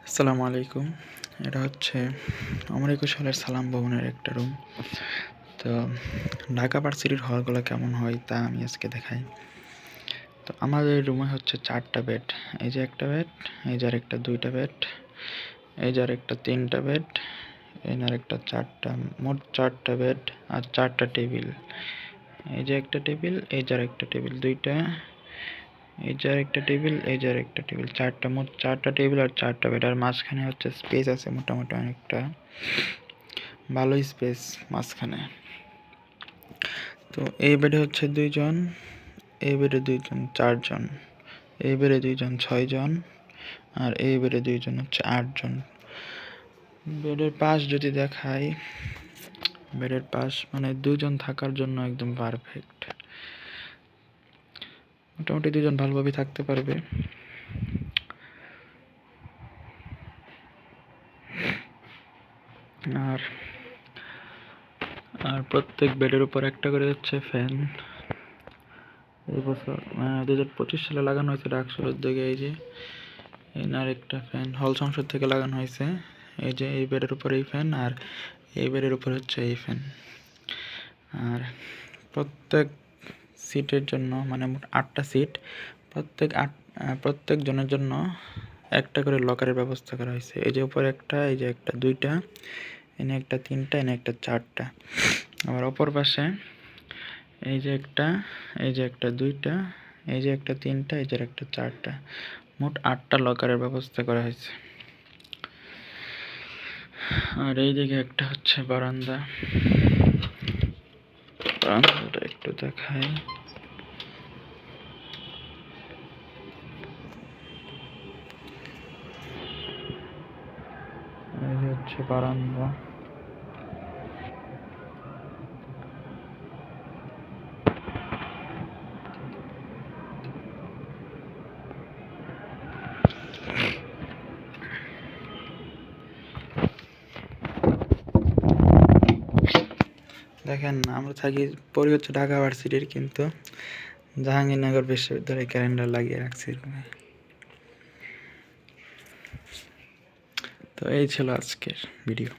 আসসালামু আলাইকুম। এটা হচ্ছে আমার ২১ সালের সালাম ভবনের একটা রুম। তো ঢাকা ভার্সিটির হলগুলো কেমন হয় তা আমি আজকে দেখাই। তো আমাদের রুমে হচ্ছে ৪টা বেড। এই যে একটা বেড, এই যে আরেকটা ২টা বেড, এই যে আরেকটা ৩টা বেড, এই আরেকটা ৪টা, মোট ৪টা বেড আর ৪টা টেবিল। এই যে একটা টেবিল, এই যে আরেকটা টেবিল ২টা, এই যে আরেকটা টেবিল, এই যে আরেকটা টেবিল, ৪টা, মোট ৪টা টেবিল আর ৪টা বেড। আর মাঝখানে হচ্ছে স্পেস আছে মোটামুটি অনেকটা ভালোই স্পেস মাঝখানে। তো এই বেডে হচ্ছে ২ জন, এই বেডে ২ জন ৪ জন, এই বেডে ২ জন ৬ জন, আর এই বেডে ২ জন হচ্ছে ৮ জন। বেডের পাশ যদি দেখাই, বেডের পাশ মানে ২ জন থাকার জন্য একদম পারফেক্ট। মোটামুটি ২ জন ভালোভাবে থাকতে পারবে। আর আর প্রত্যেক বেডের উপর একটা করে হচ্ছে ফ্যান। এই বছর ২০২৫ সালে লাগানো হয়েছে ডাকসুর উদ্যোগে। এই যে আরেকটা ফ্যান হল সংসদ থেকে লাগানো হয়েছে। এই যে এই বেডের উপর এই ফ্যান, আর এই বেডের উপর হচ্ছে এই ফ্যান। আর প্রত্যেক সিটের জন্য মানে মোট ৮টা সিট, প্রত্যেক জনের জন্য একটা করে লকারের ব্যবস্থা করা হয়েছে। এই যে উপরে একটা, এই যে একটা ২টা, এনে একটা ৩টা, এনে একটা ৪টা। আবার অপর পাশে এই যে একটা, এই যে একটা ২টা, এই যে একটা ৩টা, এই যে একটা ৪টা, মোট ৮টা লকারের ব্যবস্থা করা হয়েছে। আর এই দিকে একটা হচ্ছে বারান্দা। বারান্দাটা একটু দেখাই। এই যে হচ্ছে বারান্দা। দেখেন আমরা পড়ি হচ্ছে ঢাকা ভার্সিটির, কিন্তু জাহাঙ্গীরনগর বিশ্ববিদ্যালয়ে ক্যালেন্ডার লাগিয়ে রাখছি। তো এই ছিল আজকের ভিডিও।